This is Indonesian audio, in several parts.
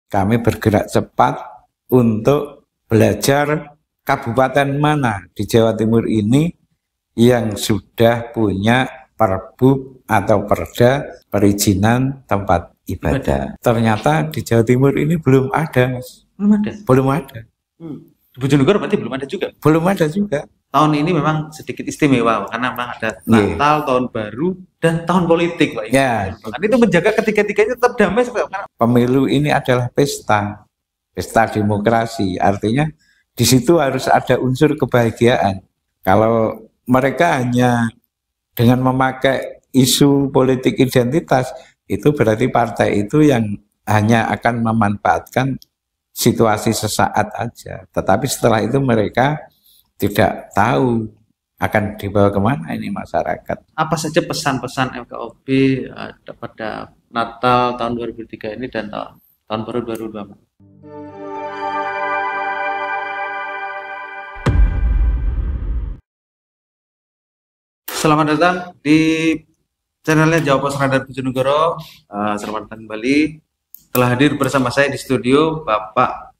kami bergerak cepat untuk belajar kabupaten mana di Jawa Timur ini yang sudah punya perbub atau perda perizinan tempat ibadah. Ternyata di Jawa Timur ini belum ada, Mas. Belum ada. Belum ada. Di Bojonegoro berarti belum ada juga. Belum ada juga. Tahun ini memang sedikit istimewa karena memang ada Natal, Tahun Baru, dan tahun politik, Pak. Ya. Kan itu menjaga ketiga-tiganya tetap damai seperti apa? Pemilu ini adalah pesta demokrasi. Artinya di situ harus ada unsur kebahagiaan. Kalau mereka hanya dengan memakai isu politik identitas, itu berarti partai itu yang hanya akan memanfaatkan situasi sesaat aja. Tetapi setelah itu mereka tidak tahu akan dibawa kemana ini masyarakat. Apa saja pesan-pesan FKUB pada Natal tahun 2003 ini dan tahun baru 2024? Selamat datang di channelnya Jawa Pos Radar Bojonegoro. Selamat datang kembali. Telah hadir bersama saya di studio Bapak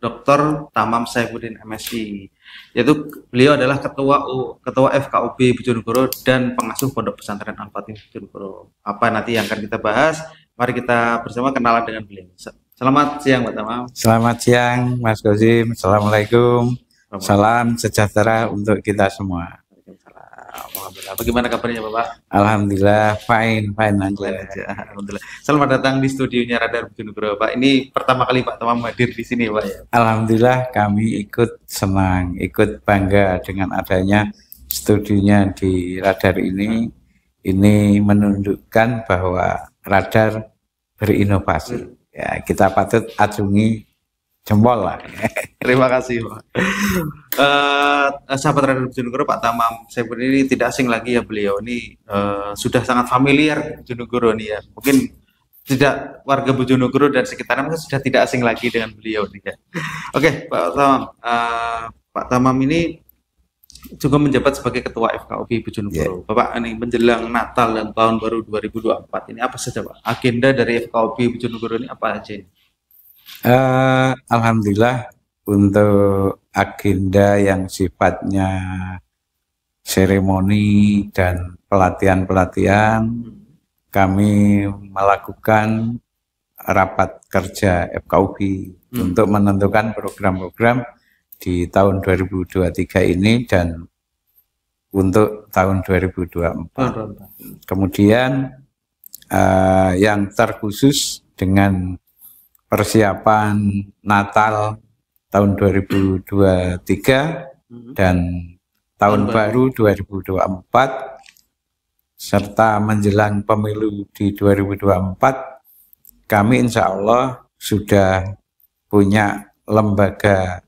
Dr. Tamam Saifuddin MSI, yaitu beliau adalah ketua FKUB Bojonegoro dan pengasuh Pondok Pesantren Al-Fatih Bojonegoro. Apa nanti yang akan kita bahas? Mari kita bersama kenalan dengan beliau. Selamat siang, Pak Tamam. Selamat siang, Mas Gozim. Assalamualaikum. Salam sejahtera untuk kita semua. Alhamdulillah. Bagaimana kabarnya, Bapak? Alhamdulillah, fine aja. Alhamdulillah. Selamat datang di studionya Radar Bojonegoro, Pak. Ini pertama kali Pak Tamam hadir di sini, Pak, ya. Alhamdulillah, kami ikut senang, ikut bangga dengan adanya studionya di Radar ini. Ini menunjukkan bahwa Radar berinovasi. Ya, kita patut acungi jempol lah. Terima kasih, Pak. Sahabat Radar Bojonegoro, Pak Tamam Saifuddin ini tidak asing lagi ya, beliau ini sudah sangat familiar Bojonegoro nih ya. Mungkin tidak warga Bojonegoro dan sekitarnya mungkin sudah tidak asing lagi dengan beliau nih ya. Oke, Pak Tamam. Pak Tamam ini juga menjabat sebagai Ketua FKUB Bojonegoro. Yeah. Bapak ini menjelang Natal dan Tahun Baru 2024 ini apa saja, Pak? Agenda dari FKUB Bojonegoro ini apa aja ini? Alhamdulillah untuk agenda yang sifatnya seremoni dan pelatihan-pelatihan, kami melakukan rapat kerja FKUB untuk menentukan program-program di tahun 2023 ini dan untuk tahun 2024. Kemudian yang terkhusus dengan persiapan Natal tahun 2023 dan tahun baru 2024 serta menjelang pemilu di 2024, kami insya Allah sudah punya lembaga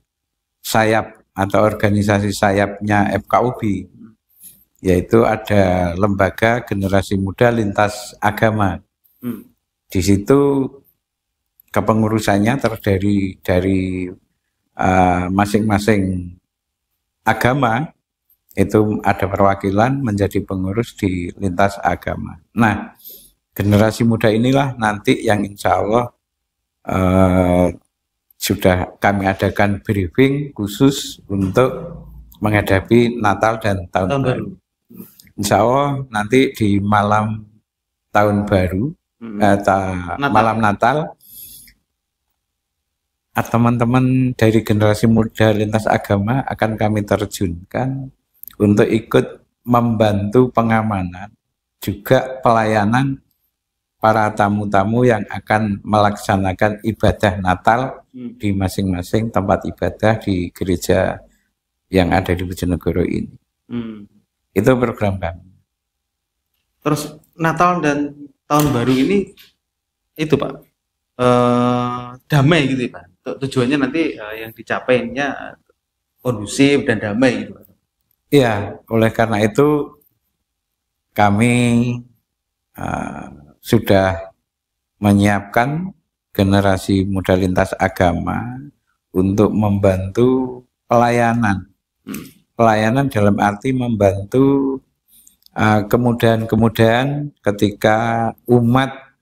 sayap atau organisasi sayapnya FKUB, yaitu ada lembaga generasi muda lintas agama. Di situ kepengurusannya terdiri dari masing-masing agama, itu ada perwakilan menjadi pengurus di lintas agama. Nah, generasi muda inilah nanti yang insya Allah sudah kami adakan briefing khusus untuk menghadapi Natal dan Tahun Baru. Insya Allah nanti di malam Tahun Baru, malam Natal, teman-teman dari generasi muda lintas agama akan kami terjunkan untuk ikut membantu pengamanan, juga pelayanan para tamu-tamu yang akan melaksanakan ibadah Natal di masing-masing tempat ibadah di gereja yang ada di Bojonegoro ini. Itu program kami. Terus Natal dan Tahun Baru ini itu, Pak, damai gitu, Pak. Tujuannya nanti yang dicapainya kondusif dan damai gitu. Iya, oleh karena itu kami sudah menyiapkan generasi muda lintas agama untuk membantu pelayanan. Pelayanan dalam arti membantu kemudahan-kemudahan ketika umat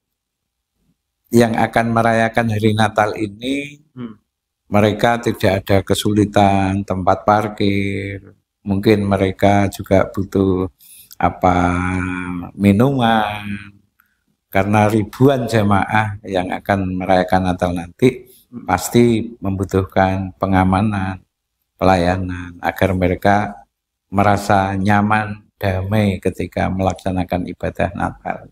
yang akan merayakan hari Natal ini mereka tidak ada kesulitan tempat parkir, mungkin mereka juga butuh minuman, karena ribuan jamaah yang akan merayakan Natal nanti pasti membutuhkan pengamanan, pelayanan agar mereka merasa nyaman, damai ketika melaksanakan ibadah Natal.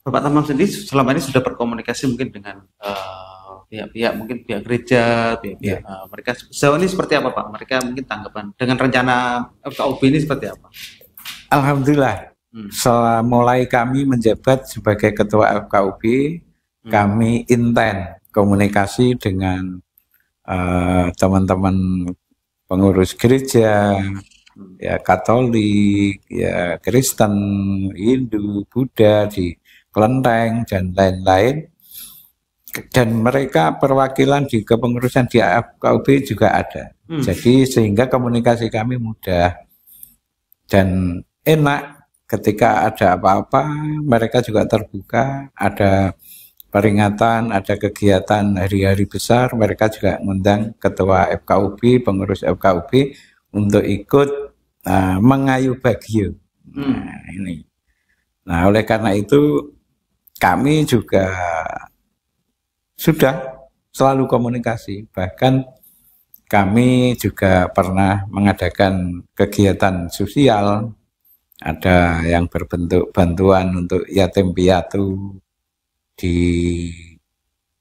Bapak Tamam sendiri selama ini sudah berkomunikasi mungkin dengan pihak-pihak, mungkin pihak gereja, pihak-pihak mereka sejauh ini seperti apa Pak? Mereka mungkin tanggapan dengan rencana FKUB ini seperti apa? Alhamdulillah, mulai kami menjabat sebagai ketua FKUB, kami intent komunikasi dengan teman-teman pengurus gereja, ya Katolik, ya Kristen, Hindu, Buddha di Kelenteng dan lain-lain, dan mereka perwakilan di kepengurusan di FKUB juga ada. Jadi sehingga komunikasi kami mudah dan enak. Ketika ada apa-apa mereka juga terbuka, ada peringatan, ada kegiatan hari-hari besar, mereka juga mengundang ketua FKUB, pengurus FKUB untuk ikut mengayu bagio. Ini. Nah, oleh karena itu kami juga sudah selalu komunikasi, bahkan kami juga pernah mengadakan kegiatan sosial, ada yang berbentuk bantuan untuk yatim piatu di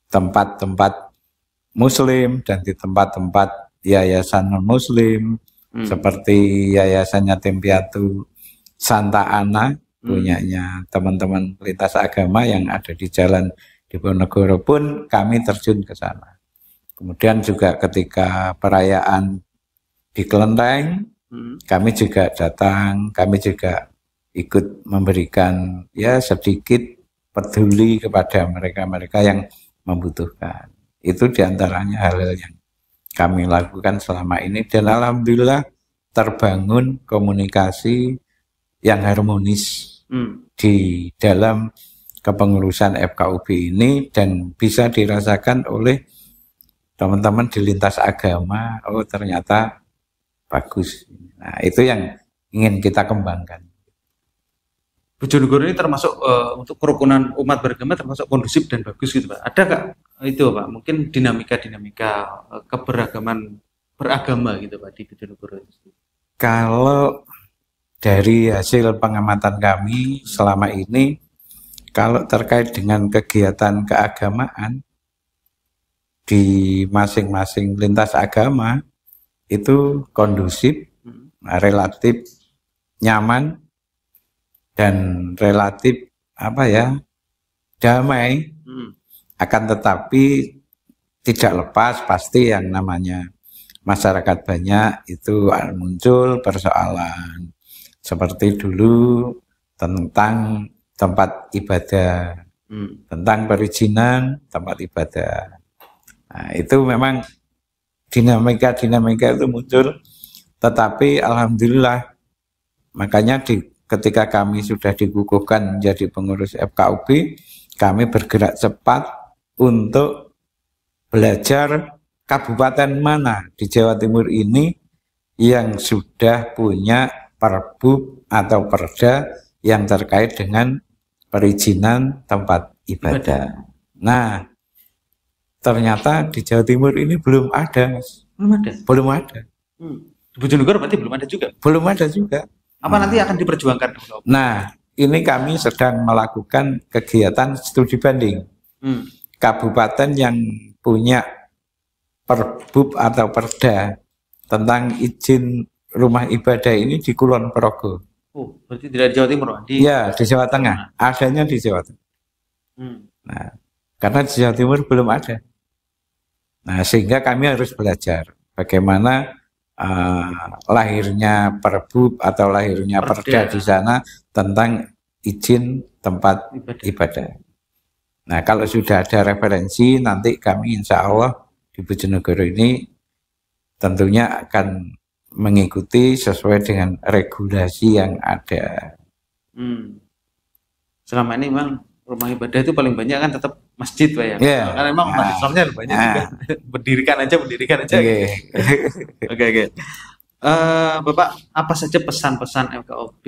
tempat-tempat muslim dan di tempat-tempat yayasan non-muslim, seperti yayasan yatim piatu Santa Ana, punyanya teman-teman lintas agama yang ada di Jalan Diponegoro pun kami terjun ke sana. Kemudian juga ketika perayaan di Kelenteng, kami juga datang, kami juga ikut memberikan ya sedikit peduli kepada mereka-mereka yang membutuhkan. Itu diantaranya hal-hal yang kami lakukan selama ini, dan alhamdulillah terbangun komunikasi yang harmonis di dalam kepengurusan FKUB ini, dan bisa dirasakan oleh teman-teman di lintas agama, oh ternyata bagus. Nah, itu yang ingin kita kembangkan. Bojonegoro ini termasuk untuk kerukunan umat beragama termasuk kondusif dan bagus gitu Pak. Ada nggak itu Pak? Mungkin dinamika-dinamika keberagaman beragama gitu Pak di Bojonegoro itu? Kalau dari hasil pengamatan kami selama ini, kalau terkait dengan kegiatan keagamaan di masing-masing lintas agama itu kondusif, relatif nyaman, dan relatif damai. Akan tetapi tidak lepas pasti yang namanya masyarakat banyak itu muncul persoalan seperti dulu tentang tempat ibadah, tentang perizinan tempat ibadah. Nah, itu memang dinamika itu muncul, tetapi alhamdulillah makanya ketika kami sudah dikukuhkan menjadi pengurus FKUB, kami bergerak cepat untuk belajar kabupaten mana di Jawa Timur ini yang sudah punya perbub atau perda yang terkait dengan perizinan tempat ibadah. Nah, ternyata di Jawa Timur ini belum ada. Belum ada. Di Bojonegoro berarti belum ada juga? Belum ada juga. Apa nanti akan diperjuangkan? Nah, ini kami sedang melakukan kegiatan studi banding. Kabupaten yang punya perbub atau perda tentang izin rumah ibadah ini di Kulon Progo. Oh, berarti tidak di Jawa Timur? Iya, di Jawa Tengah. Adanya di Jawa Tengah. Nah, karena di Jawa Timur belum ada. Nah, sehingga kami harus belajar bagaimana lahirnya perbub atau lahirnya perda di sana tentang izin tempat ibadah. Nah, kalau sudah ada referensi, nanti kami insya Allah di Bojonegoro ini tentunya akan mengikuti sesuai dengan regulasi yang ada. Selama ini memang rumah ibadah itu paling banyak kan tetap masjid, Pak ya. Iya. Karena memang umat Islamnya banyak juga. Berdirikan aja. Oke. Oke. Bapak, apa saja pesan-pesan FKUB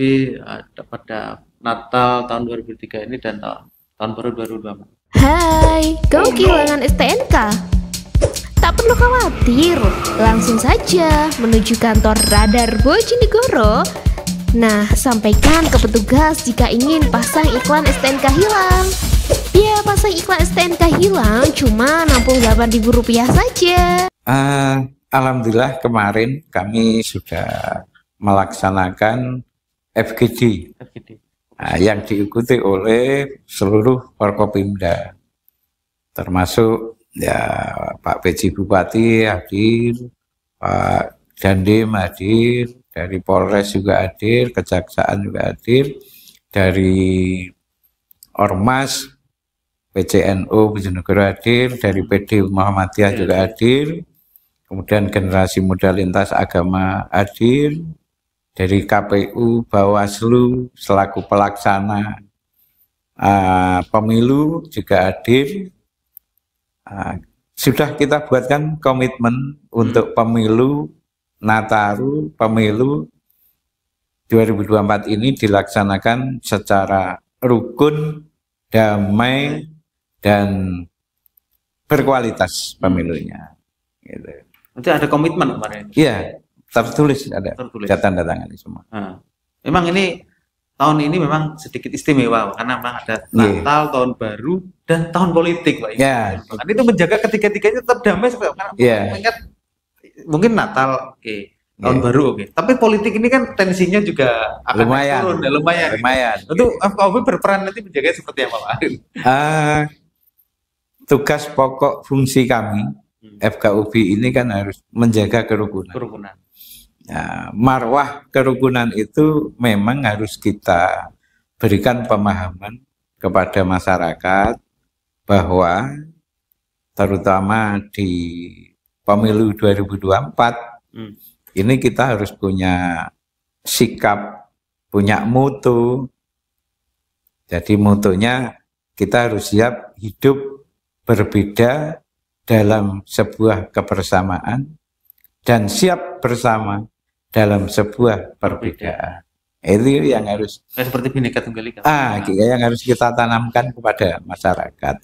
pada Natal tahun 2003 ini dan tahun baru 2024? Hai, kau kehilangan STNK? Tak perlu khawatir, langsung saja menuju kantor Radar Bojonegoro. Nah, sampaikan ke petugas jika ingin pasang iklan STNK hilang. Ya, pasang iklan STNK hilang cuma Rp68.000 saja. Alhamdulillah kemarin kami sudah melaksanakan FGD. Yang diikuti oleh seluruh Forkopimda, termasuk ya Pak PJ Bupati hadir, Pak Dandim hadir, dari Polres juga hadir, Kejaksaan juga hadir, dari Ormas PCNU Bojonegoro hadir, dari PD Muhammadiyah juga hadir, kemudian Generasi Muda Lintas Agama hadir, dari KPU, Bawaslu selaku pelaksana pemilu juga hadir. Sudah kita buatkan komitmen untuk pemilu Nataru, pemilu 2024 ini dilaksanakan secara rukun, damai, dan berkualitas pemilunya. Gitu. Nanti ada komitmen kemarin? Iya, tertulis ada, tanda tangan semua. Memang ini tahun ini memang sedikit istimewa karena memang ada Natal, tahun baru, dan tahun politik, Pak. Ya. Kan itu menjaga ketiga-tiganya tetap damai seperti karena mengingat mungkin Natal, tahun baru, tapi politik ini kan tensinya juga akan turun, lumayan. Itu FKUB berperan nanti menjaga seperti apa, Pak? Tugas pokok fungsi kami FKUB ini kan harus menjaga kerukunan. Ya, marwah kerukunan itu memang harus kita berikan pemahaman kepada masyarakat bahwa terutama di pemilu 2024 ini kita harus punya sikap, punya mutu. Jadi mutunya kita harus siap hidup berbeda dalam sebuah kebersamaan dan siap bersama dalam sebuah perbedaan. Itu yang harus seperti Bhinneka Tunggal Ika. Yang harus kita tanamkan kepada masyarakat.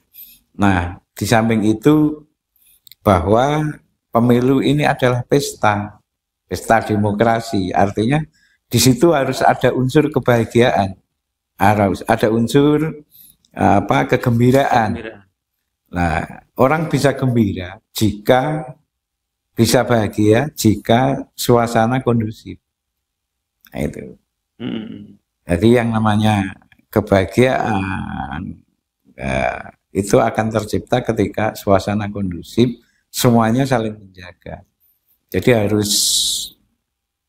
Nah, di samping itu bahwa pemilu ini adalah pesta demokrasi. Artinya di situ harus ada unsur kebahagiaan, harus ada unsur kegembiraan. Nah, orang bisa gembira jika bisa bahagia jika suasana kondusif. Nah, itu. Jadi yang namanya kebahagiaan itu akan tercipta ketika suasana kondusif, semuanya saling menjaga. Jadi harus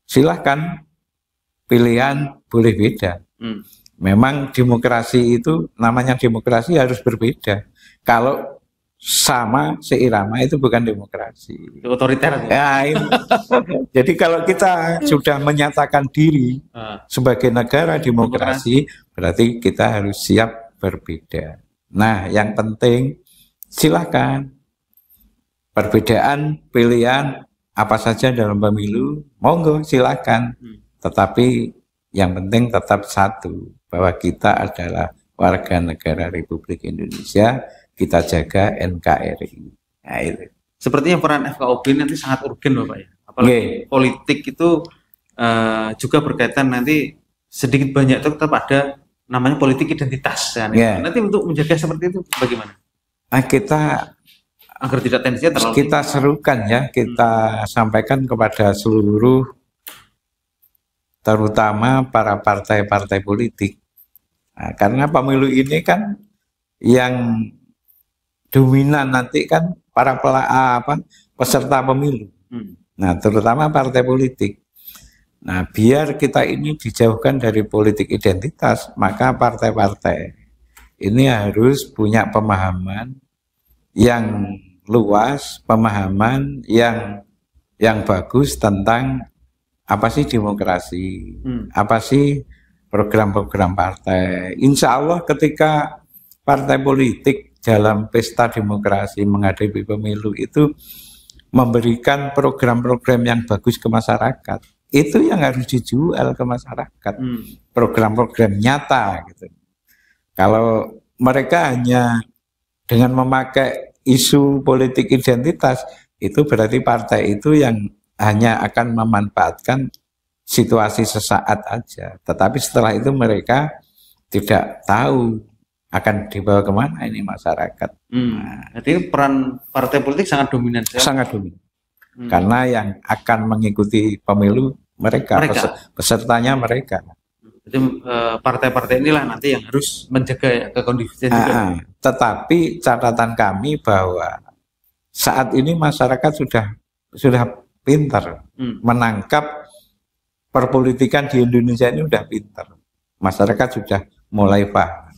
silahkan pilihan boleh beda. Memang demokrasi itu namanya demokrasi harus berbeda. Kalau sama seirama itu bukan demokrasi. Otoriter. Ya, jadi kalau kita sudah menyatakan diri sebagai negara demokrasi, berarti kita harus siap berbeda. Nah, yang penting silahkan perbedaan pilihan apa saja dalam pemilu, monggo silakan. Tetapi yang penting tetap satu, bahwa kita adalah warga negara Republik Indonesia, kita jaga NKRI. Nah, itu. Sepertinya peran FKUB nanti sangat urgen, Bapak ya. Apalagi politik itu juga berkaitan nanti sedikit banyak itu tetap ada namanya politik identitas. Nanti untuk menjaga seperti itu bagaimana? Kita agar tidak tensinya terlalu kita serukan ya, kita sampaikan kepada seluruh terutama para partai-partai politik. Nah, karena pemilu ini kan yang dominan nanti kan para peserta pemilu. Nah, terutama partai politik. Nah, biar kita ini dijauhkan dari politik identitas, maka partai-partai ini harus punya pemahaman yang luas, pemahaman yang bagus tentang apa sih demokrasi, apa sih program-program partai. Insya Allah ketika partai politik dalam pesta demokrasi menghadapi pemilu itu memberikan program-program yang bagus ke masyarakat. Itu yang harus dijual ke masyarakat. Program-program nyata gitu. Kalau mereka hanya dengan memakai isu politik identitas, itu berarti partai itu yang hanya akan memanfaatkan situasi sesaat aja. Tetapi setelah itu mereka tidak tahu akan dibawa kemana ini masyarakat. Jadi peran partai politik sangat dominan. Sangat dominan. Karena yang akan mengikuti pemilu mereka. Pesertanya mereka. Jadi partai-partai inilah nanti yang harus menjaga kekondisian juga. Tetapi catatan kami bahwa saat ini masyarakat sudah pintar menangkap perpolitikan di Indonesia ini sudah pintar. Masyarakat sudah mulai paham.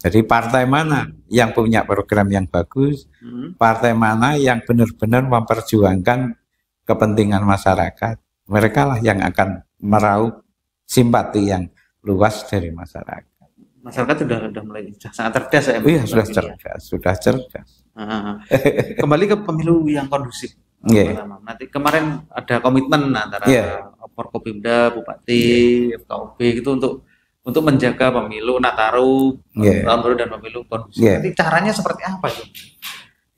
Jadi partai mana yang punya program yang bagus, partai mana yang benar-benar memperjuangkan kepentingan masyarakat, mereka lah yang akan meraup simpati yang luas dari masyarakat. Masyarakat sudah mulai sangat cerdas ya. Iya, sudah cerdas. Kembali ke pemilu yang kondusif. Nanti kemarin ada komitmen antara Forkopimda, Bupati, FKUB gitu untuk menjaga pemilu Nataru, tahun baru dan pemilu kondusif. Nanti caranya seperti apa itu?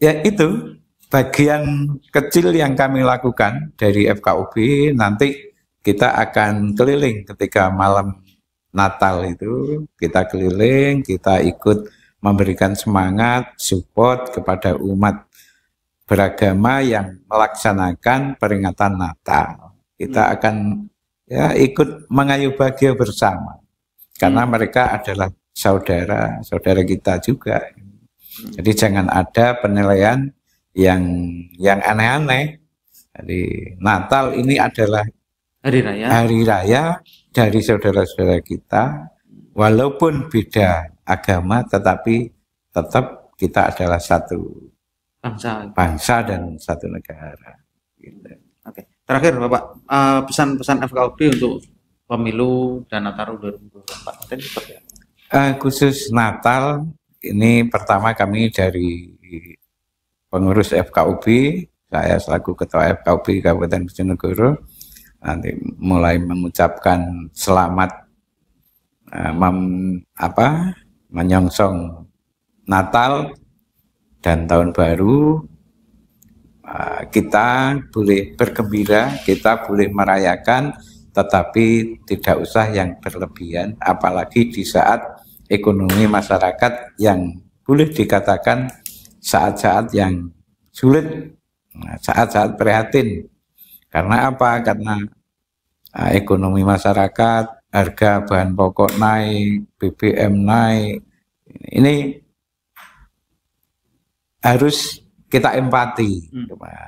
Ya itu bagian kecil yang kami lakukan dari FKUB. Nanti kita akan keliling ketika malam Natal itu, kita keliling, kita ikut memberikan semangat, support kepada umat beragama yang melaksanakan peringatan Natal. Kita akan ikut mengayu bahagia bersama. Karena mereka adalah saudara kita juga. Jadi jangan ada penilaian yang aneh-aneh. Jadi Natal ini adalah hari raya dari saudara-saudara kita, walaupun beda agama, tetapi tetap kita adalah satu bangsa dan satu negara. Gitu. Oke. Terakhir Bapak, pesan-pesan FKUB untuk pemilu dan Nataru 2024 seperti apa? Khusus Natal ini pertama kami dari pengurus FKUB, saya selaku ketua FKUB Kabupaten Bojonegoro nanti mulai mengucapkan selamat menyongsong Natal dan tahun baru. Kita boleh bergembira, kita boleh merayakan, tetapi tidak usah yang berlebihan, apalagi di saat ekonomi masyarakat yang boleh dikatakan saat-saat yang sulit, saat-saat prihatin. Karena apa? Karena ekonomi masyarakat, harga bahan pokok naik, BBM naik. Ini harus kita empati.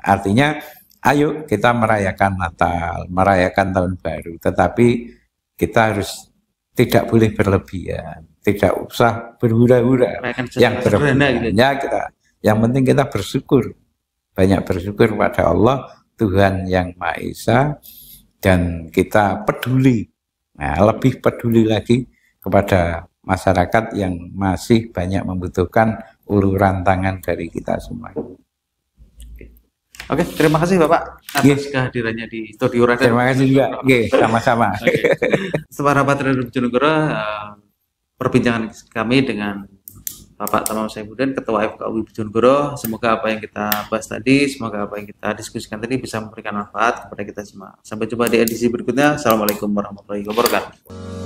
Artinya, ayo kita merayakan Natal, merayakan Tahun Baru. Tetapi kita harus tidak boleh berlebihan, tidak usah berhura-hura. Yang berlebihan, yang penting kita bersyukur, banyak bersyukur pada Allah, Tuhan yang Maha Esa, dan kita peduli, lebih peduli lagi kepada masyarakat yang masih banyak membutuhkan uluran tangan dari kita semua. Oke, terima kasih Bapak atas kehadirannya di studio Radar. Terima kasih juga. Sama-sama. Sahabat Radar Bojonegoro, perbincangan kami dengan Bapak Tamam Saifuddin, Ketua FKUB Bojonegoro. Semoga apa yang kita bahas tadi, semoga apa yang kita diskusikan tadi bisa memberikan manfaat kepada kita semua. Sampai jumpa di edisi berikutnya. Assalamualaikum warahmatullahi wabarakatuh.